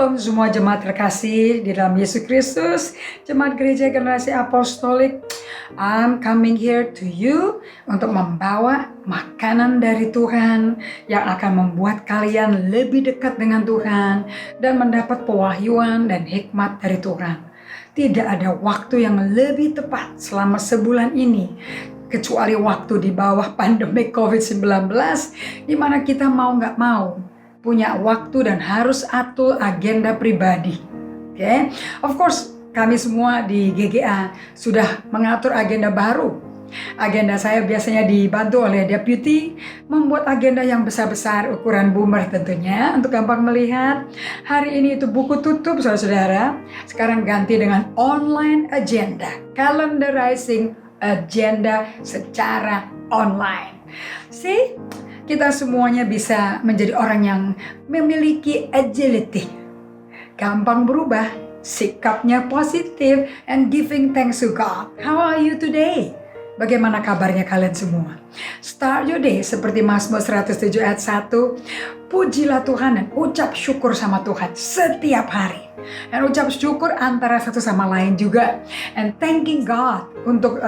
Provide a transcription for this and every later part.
Shalom semua jemaat terkasih di dalam Yesus Kristus, jemaat gereja generasi apostolik. I'm coming here to you untuk membawa makanan dari Tuhan yang akan membuat kalian lebih dekat dengan Tuhan dan mendapat pewahyuan dan hikmat dari Tuhan. Tidak ada waktu yang lebih tepat selama sebulan ini kecuali waktu di bawah pandemi COVID-19, di mana kita mau nggak mau punya waktu dan harus atur agenda pribadi. Oke, of course kami semua di GGA sudah mengatur agenda baru. Agenda saya biasanya dibantu oleh deputy membuat agenda yang besar-besar ukuran boomer tentunya untuk gampang melihat. Hari ini itu buku tutup saudara-saudara. Sekarang ganti dengan online agenda, calendarizing agenda secara online. See? Kita semuanya bisa menjadi orang yang memiliki agility, gampang berubah, sikapnya positif, and giving thanks to God. How are you today? Bagaimana kabarnya kalian semua? Start your day seperti Mazmur 107 ayat 1. Pujilah Tuhan dan ucap syukur sama Tuhan setiap hari. Dan ucap syukur antara satu sama lain juga. And thanking God untuk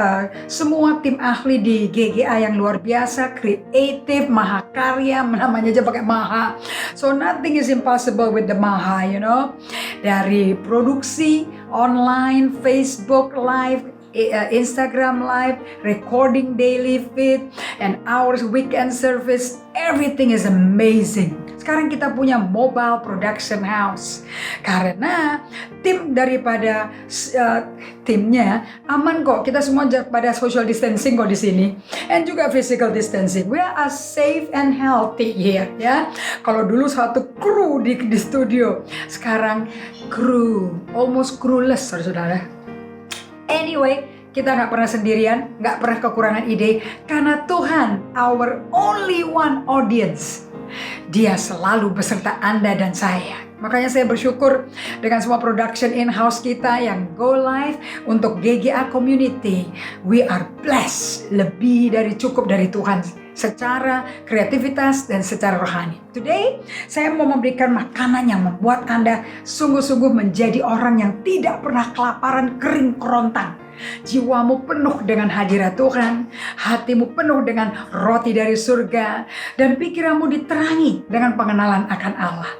semua tim ahli di GGA yang luar biasa, kreatif, mahakarya, namanya aja pakai maha. So nothing is impossible with the maha, you know. Dari produksi, online, Facebook Live, Instagram Live, recording daily feed, and our weekend service, everything is amazing. Sekarang kita punya mobile production house karena tim daripada timnya aman kok. Kita semua pada social distancing kok di sini, and juga physical distancing. We are safe and healthy here, ya. Kalau dulu satu kru di studio, sekarang almost crewless, saudara. Anyway, kita nggak pernah sendirian, nggak pernah kekurangan ide, karena Tuhan, our only one audience, Dia selalu beserta Anda dan saya. Makanya saya bersyukur dengan semua production in-house kita yang go live untuk GGA Community. We are blessed, lebih dari cukup dari Tuhan secara kreativitas dan secara rohani. Today, saya mau memberikan makanan yang membuat Anda sungguh-sungguh menjadi orang yang tidak pernah kelaparan kering kerontang. Jiwamu penuh dengan hadirat Tuhan, hatimu penuh dengan roti dari surga, dan pikiranmu diterangi dengan pengenalan akan Allah.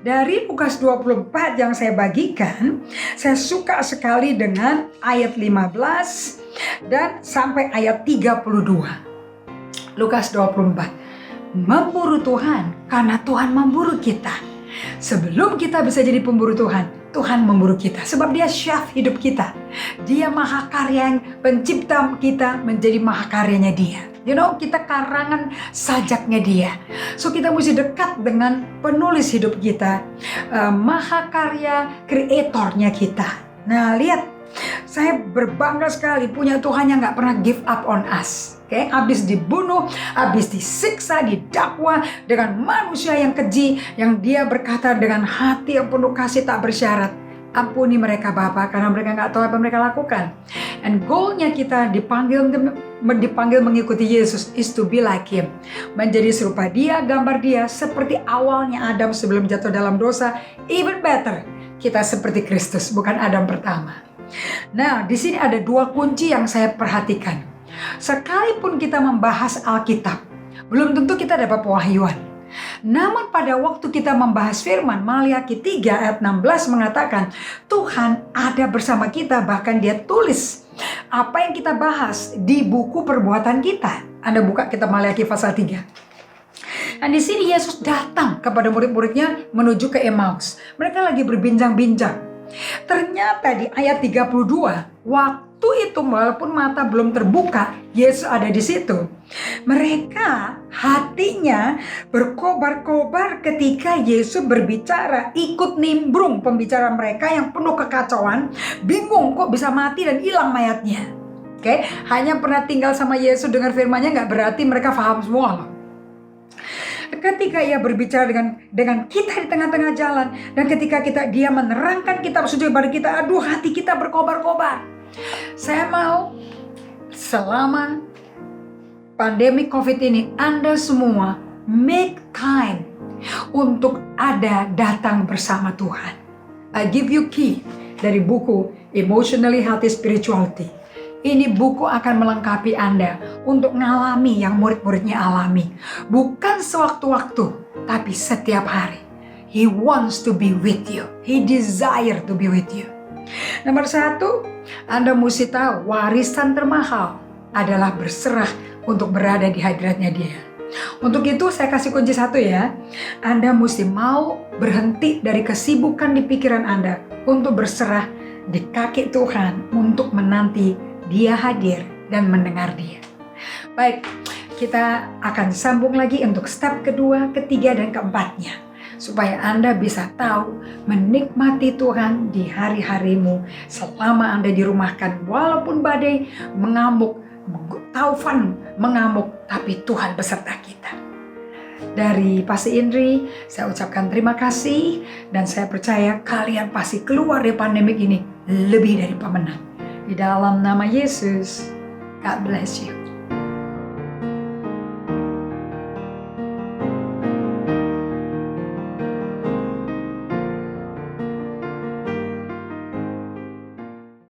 Dari Lukas 24 yang saya bagikan, saya suka sekali dengan ayat 15 dan sampai ayat 32. Lukas 24, memburu Tuhan karena Tuhan memburu kita. Sebelum kita bisa jadi pemburu Tuhan, Tuhan memburu kita. Sebab Dia chef hidup kita. Dia mahakarya yang pencipta kita menjadi mahakaryanya Dia. You know, kita karangan sajaknya Dia. So kita mesti dekat dengan penulis hidup kita, mahakarya kreatornya kita. Nah lihat, saya berbangga sekali punya Tuhan yang gak pernah give up on us. Oke, habis dibunuh, habis disiksa, didakwa dengan manusia yang keji, yang Dia berkata dengan hati yang penuh kasih tak bersyarat, ampuni mereka Bapa karena mereka nggak tahu apa mereka lakukan. And goalnya kita dipanggil mengikuti Yesus is to be like Him, menjadi serupa Dia, gambar Dia, seperti awalnya Adam sebelum jatuh dalam dosa. Even better, kita seperti Kristus, bukan Adam pertama. Nah, di sini ada dua kunci yang saya perhatikan. Sekalipun kita membahas Alkitab, belum tentu kita dapat pewahyuan. Namun pada waktu kita membahas firman, Maliaki 3 ayat 16 mengatakan, Tuhan ada bersama kita, bahkan Dia tulis apa yang kita bahas di buku perbuatan kita. Anda buka kitab Maliaki pasal 3. Dan di sini Yesus datang kepada murid-muridnya menuju ke Emmaus. Mereka lagi berbincang-bincang. Ternyata di ayat 32, waktu itu walaupun mata belum terbuka, Yesus ada di situ. Mereka hatinya berkobar-kobar ketika Yesus berbicara, ikut nimbrung pembicaraan mereka yang penuh kekacauan, bingung kok bisa mati dan hilang mayatnya. Oke, hanya pernah tinggal sama Yesus dengar firman-Nya nggak berarti mereka paham semua loh. Ketika Ia berbicara dengan kita di tengah-tengah jalan, dan ketika Dia menerangkan kitab suci kepada kita, aduh hati kita berkobar-kobar. Saya mau selama pandemi COVID ini Anda semua make time untuk datang bersama Tuhan. I give you key dari buku Emotionally Healthy Spirituality. Ini buku akan melengkapi Anda untuk mengalami yang murid-muridnya alami. Bukan sewaktu-waktu, tapi setiap hari. He wants to be with you. He desire to be with you. Nomor 1, Anda mesti tahu warisan termahal adalah berserah untuk berada di hadiratnya Dia. Untuk itu saya kasih kunci 1 ya. Anda mesti mau berhenti dari kesibukan di pikiran Anda untuk berserah di kaki Tuhan untuk menanti Dia hadir dan mendengar Dia. Baik, kita akan sambung lagi untuk step kedua, ketiga, dan keempatnya. Supaya Anda bisa tahu menikmati Tuhan di hari-harimu selama Anda dirumahkan. Walaupun badai mengamuk, taufan mengamuk, tapi Tuhan beserta kita. Dari Pastor Indri, saya ucapkan terima kasih. Dan saya percaya kalian pasti keluar dari pandemik ini lebih dari pemenang. Di dalam nama Yesus, God bless you.